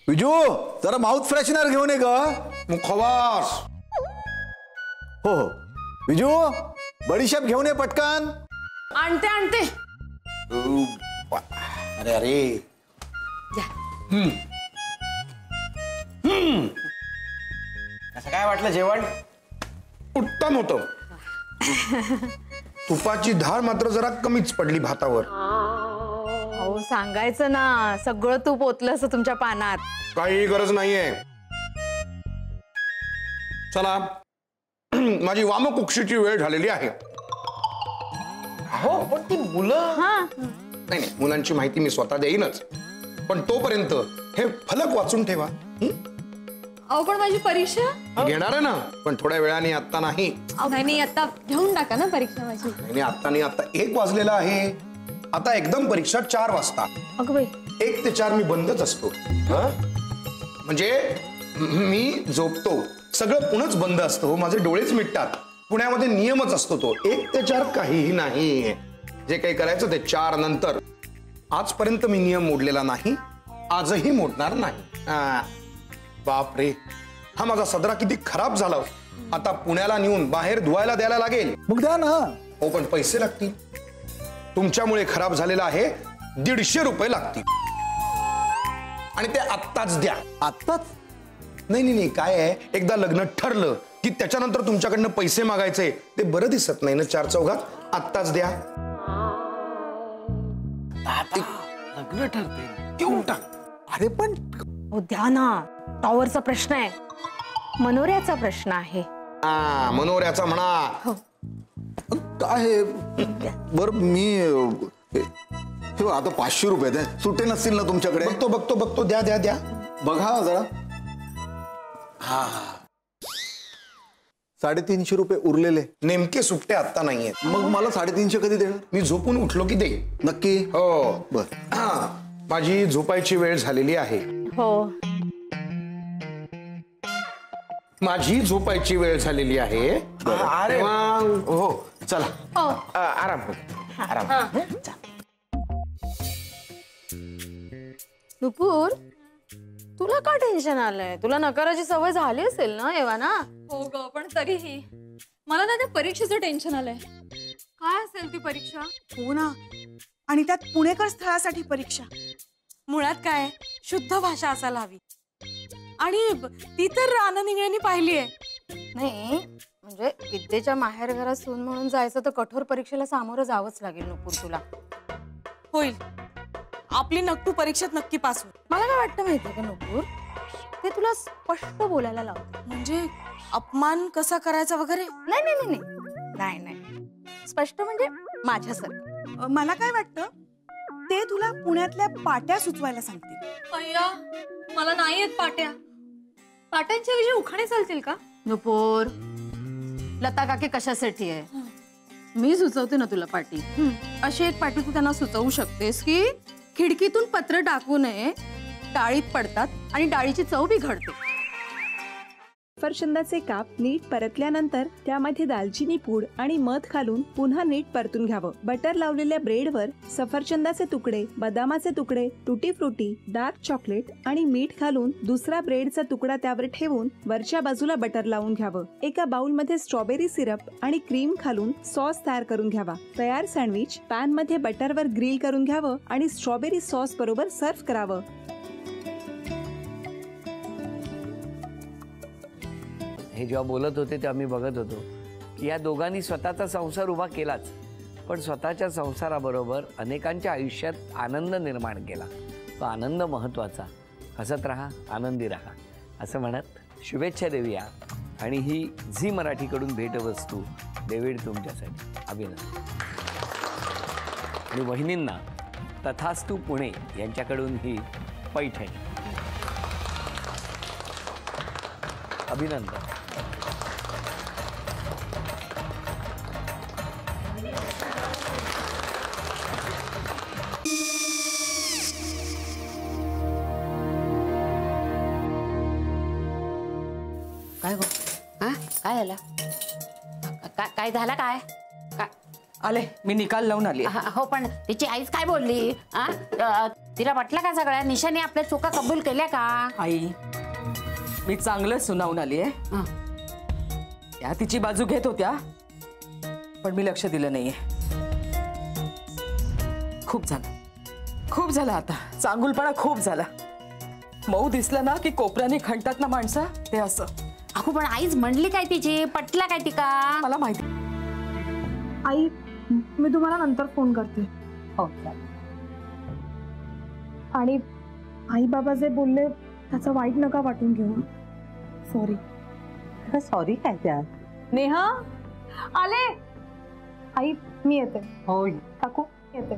विजू जरा mouth freshener घेऊन ये ग. मुखवास. हो हो विजू बडीशेप घेऊन ये पटकन. आणते आणते. अरे अरे कसं काय वाटलं जेवण? उत्तम होतं. तुपाची धार मात्र जरा कमीच पडली भातावर. हो सांगायचं ना, सगळं तूप ओतलं असं तुमच्या पानात. काही गरज नाहीये. चला माझी वामकुक्षीची वेळ झालेली आहे. हो पण ती मुलं. नाही नाही मुलांची माहिती मी स्वतः देईनच, पण तोपर्यंत हे फलक वाचून ठेवा. अहो पण माझी परीक्षा घेणार आहे ना, पण थोड्या वेळाने. आता नाही. नाही आता घेऊन टाका ना परीक्षा माझी. नाही आता नाही, आता 1 वाजलेला आहे. आता एकदम परीक्षा 4 वाजता. अगं बाई 1 ते 4 मी बंदच असतो. म्हणजे मी झोपतो, सगळं पुणंच बंद असतं. माझे डोळेच मिटतात. पुण्यामध्ये नियमच असतो तो 1 ते 4 काहीही नाही. जे काही करायचं ते 4 नंतर. आजपर्यंत मी नियम मोडलेला नाही, आजही मोडणार नाही. बापरे हा माझा सदरा किती खराब झाला. आता पुण्याला नेऊन बाहेर धुवायला द्यायला लागेल. मग द्या ना. हो पण पैसे लागतील. तुमच्यामुळे खराब झालेला आहे. 150 रुपये लागतील आणि ते आत्ताच द्या. आत्ताच? नाही नाही नाही काय आहे, एकदा लग्न ठरलं की त्याच्यानंतर तुमच्याकडनं पैसे मागायचे ते बरं दिसत नाही ना 4 चौघात. आत्ताच द्या. लग्न ठरते देऊन टाक. अरे पण हो द्या ना. टॉवरचा प्रश्न आहे, मनोऱ्याचा प्रश्न आहे. मनोऱ्याचा म्हणा. काय बर मी आता 500 रुपये द्या. सुटे नसतील ना तुमच्याकडे? बघतो बघतो बघतो. द्या द्या द्या. बघा जरा. हा 350 रुपये उरलेले. नेमके सुट्टे आता नाहीयेत. मग मला 350 कधी देणार? मी झोपून उठलो की दे. नक्की? हो. बर माझी झोपायची वेळ झालेली आहे. हो माझी झोपायची वेळ झालेली आहे. अरे हो चला. आराम आराम. नुपूर तुला का टेन्शन आलंय? तुला नकाराची सवय झाली असेल ना एव्हा ना. हो ग पण तरीही मला ना त्या परीक्षेचं टेन्शन आलंय. काय असेल ती परीक्षा? हो ना, आणि त्यात पुणेकर स्थळासाठी परीक्षा. मुळात काय शुद्ध भाषा असायला हवी, आणि ती तर आनंदीने पाहिली आहे. नाही म्हणजे विद्येच्या माहेर घरात सून म्हणून जायचं तर कठोर परीक्षेला सामोरं जावंच लागेल नुपूर तुला. होईल आपली नक्की परीक्षेत नक्की पास होईल. मला काय वाटतं माहितीये का नुपूर, ते तुला स्पष्ट बोलायला लावतं. म्हणजे अपमान कसा करायचा वगैरे? नाही नाही नाही नाही नाही स्पष्ट म्हणजे माझ्यासारखं. मला काय वाटतं ते तुला पुण्यातल्या पाट्या सुचवायला सांगतील. अय्या मला नाही येत पाट्या. पाट्यांच्या विषयी उखाणे चालतील का? नुपूर लता काकी कशासाठी आहे? मी सुचवते ना तुला पाटी. अशी एक पाटी तू त्यांना सुचवू शकतेस की खिडकीतून पत्र टाकू नये, डाळीत पडतात आणि डाळीची चव बिघडते. सफरचंदाचे काप नीट परतल्यानंतर त्यामध्ये दालचिनी पूड आणि मध घालून पुन्हा नीट परतून घ्यावं. बटर लावलेल्या ब्रेडवर सफरचंदाचे तुकडे, बदामाचे तुकडे, टुटी फ्रुटी, डार्क चॉकलेट आणि मीठ घालून दुसरा ब्रेडचा तुकडा त्यावर ठेवून वरच्या बाजूला बटर लावून घ्यावं. एका बाउलमध्ये स्ट्रॉबेरी सिरप आणि क्रीम घालून सॉस तयार करून घ्यावा. तयार सँडविच पॅन मध्ये बटरवर ग्रिल करून घ्यावं आणि स्ट्रॉबेरी सॉस बरोबर सर्व्ह करावं. हे जेव्हा बोलत होते तेव्हा मी बघत होतो की या दोघांनी स्वतःचा संसार उभा केलाच, पण स्वतःच्या संसाराबरोबर अनेकांच्या आयुष्यात आनंद निर्माण केला. तो आनंद महत्त्वाचा. हसत राहा, आनंदी राहा असं म्हणत शुभेच्छा देऊया. आणि ही झी मराठीकडून भेटवस्तू डेव्हिड तुमच्यासाठी. अभिनंदन. आणि वहिनींना तथास्तू पुणे यांच्याकडून ही पैठणी. अभिनंदन. काय गो? काय झालं? काय झालं? काय आले मी निकाल लावून आली. हो पण तिची आईच काय बोलली? तिला वाटलं का सगळ्या निशाने आपल्या चुका कबूल केल्या का? आई मी चांगलं सुनावून आली आहे. हं. त्या तिची बाजू घेत होत्या पण मी लक्ष दिलं नाहीये. खूप झालं आता. चांगुलपणा खूप झाला. मऊ दिसलं ना की कोपऱ्याने खणतात ना माणसं, ते असं. अहो पण आईच म्हणली काय तिची, पटला काय तिका? मला माहिती. आई मी तुम्हाला नंतर फोन करते. हो आणि आई बाबा जे बोलले त्याचं वाईट नका वाटून घेऊ. सॉरी. सॉरी काय त्या? नेहा आले. आई मी येते. हो काकू येते.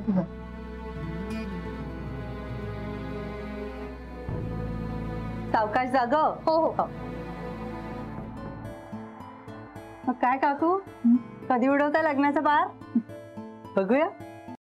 सावकाश जाग. हो हो. मग काय काकू, कधी उडवता लग्नाचा बार? बघूया.